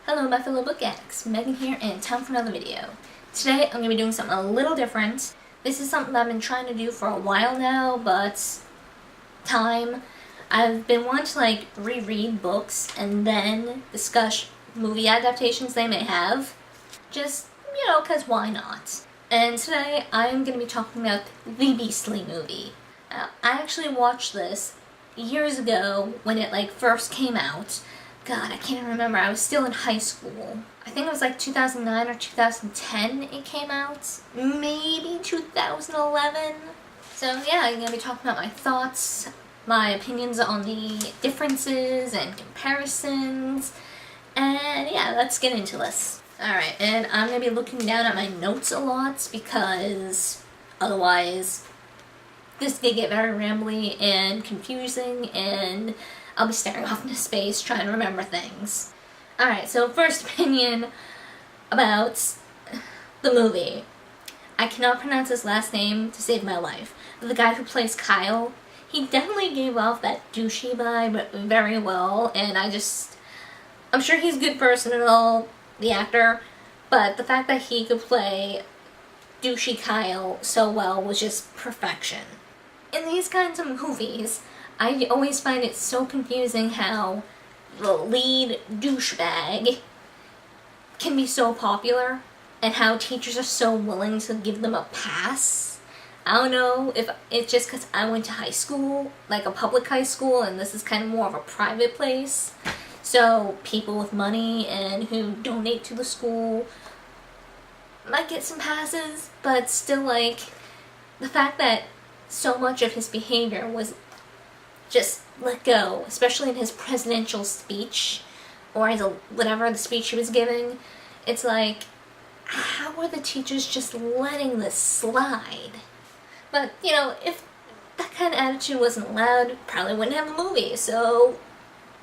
Hello my fellow book addicts, Megan here and time for another video. Today I'm going to be doing something a little different. This is something that I've been trying to do for a while now, but I've been wanting to reread books and then discuss movie adaptations they may have. Just, cause why not? And today I'm going to be talking about The Beastly movie. I actually watched this years ago when it first came out. God, I can't remember. I was still in high school. I think it was 2009 or 2010 it came out. Maybe 2011. So yeah, I'm going to be talking about my thoughts, my opinions on the differences and comparisons. And yeah, let's get into this. Alright, and I'm going to be looking down at my notes a lot because otherwise this could get very rambly and confusing and I'll be staring off into space trying to remember things. Alright, so first opinion about the movie. I cannot pronounce his last name to save my life. The guy who plays Kyle, he definitely gave off that douchey vibe very well, and I'm sure he's a good person and all, the actor, but the fact that he could play douchey Kyle so well was just perfection. In these kinds of movies, I always find it so confusing how the lead douchebag can be so popular and how teachers are so willing to give them a pass. I don't know if it's just because I went to high school, like a public high school, and this is kind of more of a private place. So people with money and who donate to the school might get some passes, but still the fact that so much of his behavior was just let go, especially in his presidential speech, or whatever the speech he was giving. It's how are the teachers just letting this slide? But, if that kind of attitude wasn't allowed, probably wouldn't have a movie, so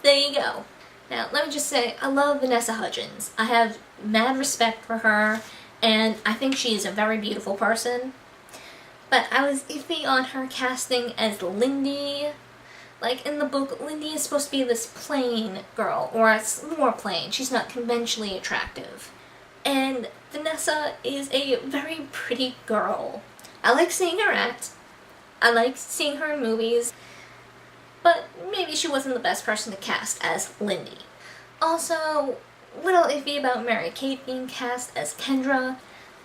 there you go. Now, let me just say, I love Vanessa Hudgens. I have mad respect for her, and I think she is a very beautiful person. But I was iffy on her casting as Lindy. In the book, Lindy is supposed to be this plain girl, or it's more plain. She's not conventionally attractive. And Vanessa is a very pretty girl. I like seeing her act. I like seeing her in movies. But maybe she wasn't the best person to cast as Lindy. Also, little iffy about Mary-Kate being cast as Kendra.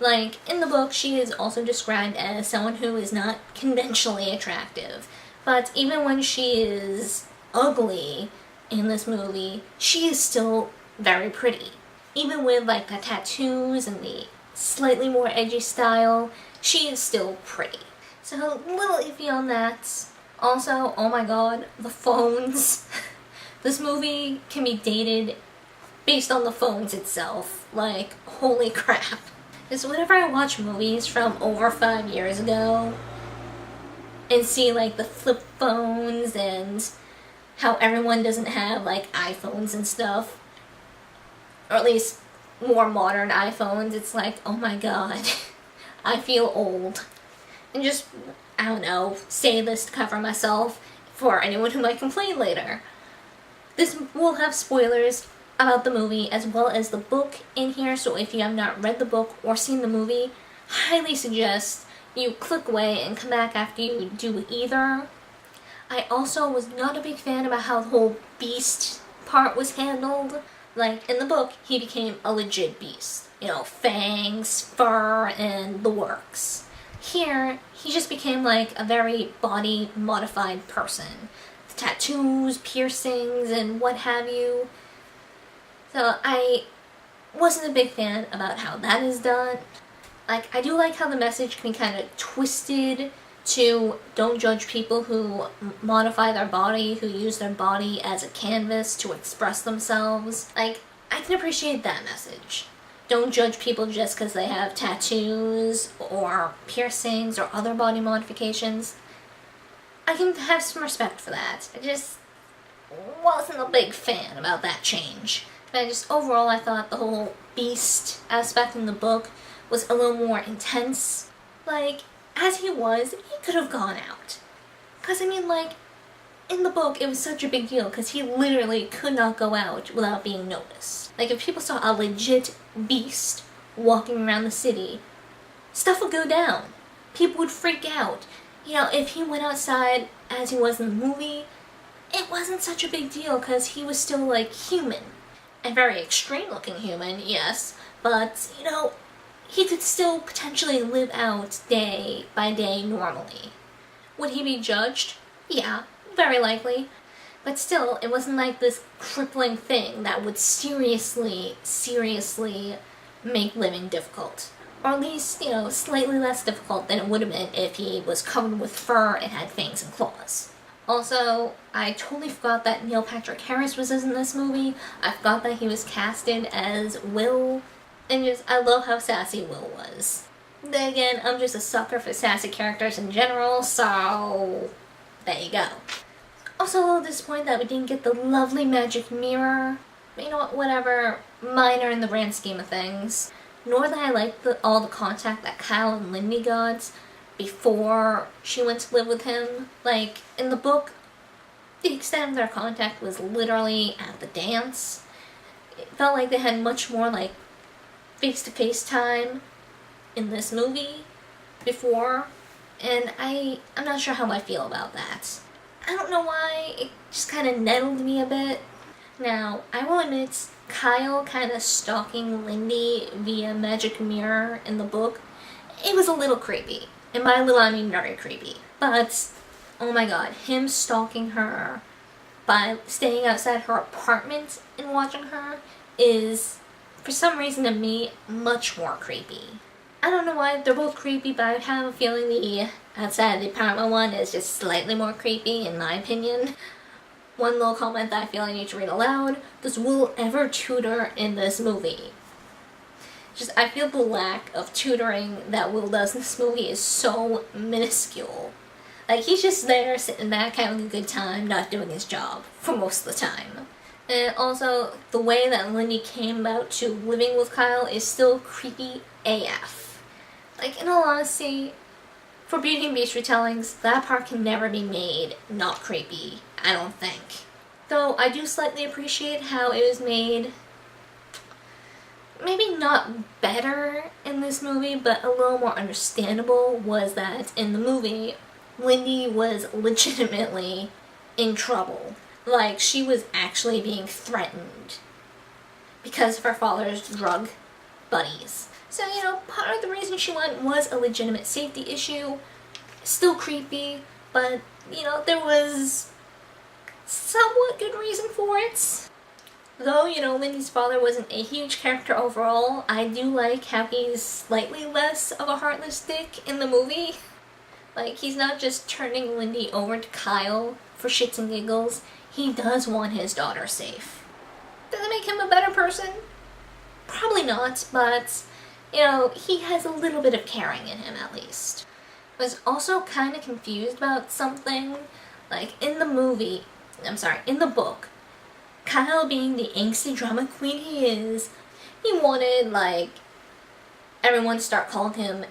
In the book, she is also described as someone who is not conventionally attractive. But even when she is ugly in this movie, she is still very pretty. Even with the tattoos and the slightly more edgy style, she is still pretty. So a little iffy on that. Also, oh my god, the phones. This movie can be dated based on the phones itself. Holy crap. Because whenever I watch movies from over 5 years ago, and see the flip phones and how everyone doesn't have iPhones and stuff, or at least more modern iPhones, it's oh my god, I feel old. And just, I don't know, say this to cover myself for anyone who might complain later. This will have spoilers about the movie as well as the book in here, so if you have not read the book or seen the movie, highly suggest you click away and come back after you do either. I also was not a big fan about how the whole beast part was handled. In the book, he became a legit beast. Fangs, fur, and the works. Here, he just became a very body-modified person. Tattoos, piercings, and what have you. So I wasn't a big fan about how that is done. I do like how the message can be kind of twisted to don't judge people who modify their body, who use their body as a canvas to express themselves. I can appreciate that message. Don't judge people just because they have tattoos or piercings or other body modifications. I can have some respect for that. I just wasn't a big fan about that change. But overall I thought the whole beast aspect in the book was a little more intense. As he was, he could have gone out. Because, in the book, it was such a big deal because he literally could not go out without being noticed. Like, if people saw a legit beast walking around the city, stuff would go down. People would freak out. You know, if he went outside as he was in the movie, it wasn't such a big deal because he was still, like, human. A very extreme looking human, yes, but, you know, he could still potentially live out day by day normally. Would he be judged? Yeah, very likely. But still, it wasn't like this crippling thing that would seriously make living difficult. Or at least, you know, slightly less difficult than it would have been if he was covered with fur and had fangs and claws. Also, I totally forgot that Neil Patrick Harris was in this movie. I forgot that he was casted as Will. And just, I love how sassy Will was. Then again, I'm just a sucker for sassy characters in general, so there you go. Also a little disappointed that we didn't get the lovely magic mirror. But you know what, whatever, minor in the grand scheme of things. Nor that I like all the contact that Kyle and Lindy got before she went to live with him. Like, in the book, the extent of their contact was literally at the dance. It felt like they had much more, like, face-to-face time in this movie before, and I'm not sure how I feel about that. I don't know why, it just kind of nettled me a bit. Now, I will admit, Kyle kind of stalking Lindy via magic mirror in the book, it was a little creepy. And by little, I mean very creepy. But, oh my god, him stalking her by staying outside her apartment and watching her is, for some reason to me, much more creepy. I don't know why, they're both creepy, but I have a feeling the outside the apartment one is just slightly more creepy, in my opinion. One little comment that I feel I need to read aloud. Does Will ever tutor in this movie? Just, I feel the lack of tutoring that Will does in this movie is so minuscule. Like, he's just there, sitting back, having a good time, not doing his job, for most of the time. And also, the way that Lindy came about to living with Kyle is still creepy AF. Like, in all honesty, for Beauty and Beast retellings, that part can never be made not creepy, I don't think. Though, I do slightly appreciate how it was made, maybe not better in this movie, but a little more understandable, was that in the movie, Lindy was legitimately in trouble. Like, she was actually being threatened because of her father's drug buddies. So, you know, part of the reason she went was a legitimate safety issue. Still creepy, but, you know, there was somewhat good reason for it. Though, you know, Lindy's father wasn't a huge character overall, I do like how he's slightly less of a heartless dick in the movie. Like, he's not just turning Lindy over to Kyle for shits and giggles. He does want his daughter safe. Does it make him a better person? Probably not, but, you know, he has a little bit of caring in him at least. I was also kind of confused about something. Like, in the book, Kyle, being the angsty drama queen he is, he wanted, like, everyone to start calling him,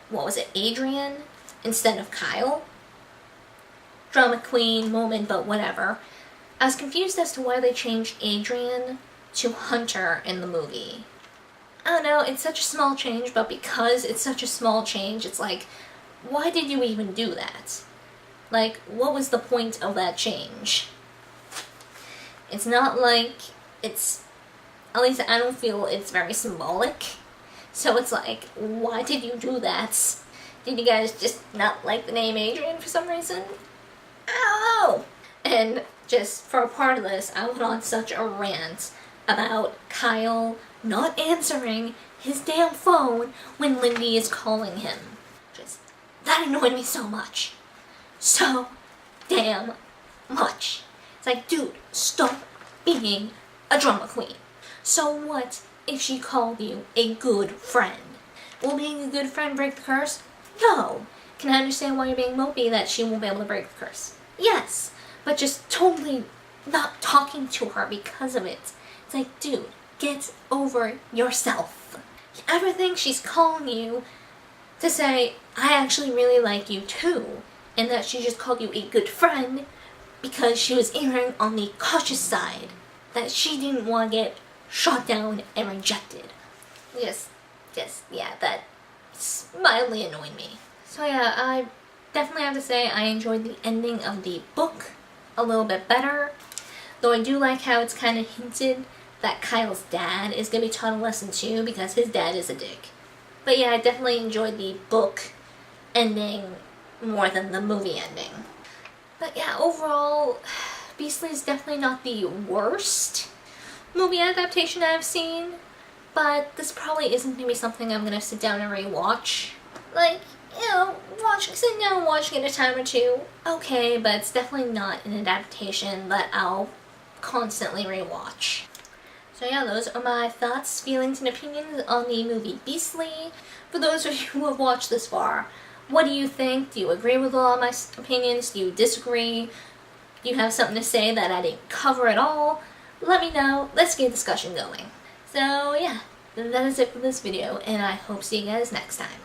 Adrian, instead of Kyle. Drama queen moment, but whatever. I was confused as to why they changed Adrian to Hunter in the movie. I don't know, it's such a small change, but because it's such a small change, it's like, why did you even do that? Like, what was the point of that change? It's not like it's, at least I don't feel it's very symbolic. So it's like, why did you do that? Did you guys just not like the name Adrian for some reason? I don't know. And just for a part of this, I went on such a rant about Kyle not answering his damn phone when Lindy is calling him. Just, that annoyed me so much. So damn much. It's like, dude, stop being a drama queen. So what if she called you a good friend? Will being a good friend break the curse? No. Can I understand why you're being mopey that she won't be able to break the curse? Yes. But just totally not talking to her because of it. It's like, dude, get over yourself. You ever think she's calling you to say, I actually really like you too, and that she just called you a good friend because she was erring on the cautious side, that she didn't want to get shot down and rejected. Yeah, that mildly annoyed me. So yeah, I definitely have to say I enjoyed the ending of the book a little bit better. Though I do like how it's kind of hinted that Kyle's dad is going to be taught a lesson too, because his dad is a dick. But yeah, I definitely enjoyed the book ending more than the movie ending. But yeah, overall, Beastly is definitely not the worst movie adaptation I've seen, but this probably isn't going to be something I'm going to sit down and rewatch. Like, you know, sitting down and watching it a time or two, okay, but it's definitely not an adaptation that I'll constantly rewatch. So yeah, those are my thoughts, feelings, and opinions on the movie Beastly. For those of you who have watched this far, what do you think? Do you agree with all my opinions? Do you disagree? Do you have something to say that I didn't cover at all? Let me know. Let's get a discussion going. So yeah, that is it for this video, and I hope to see you guys next time.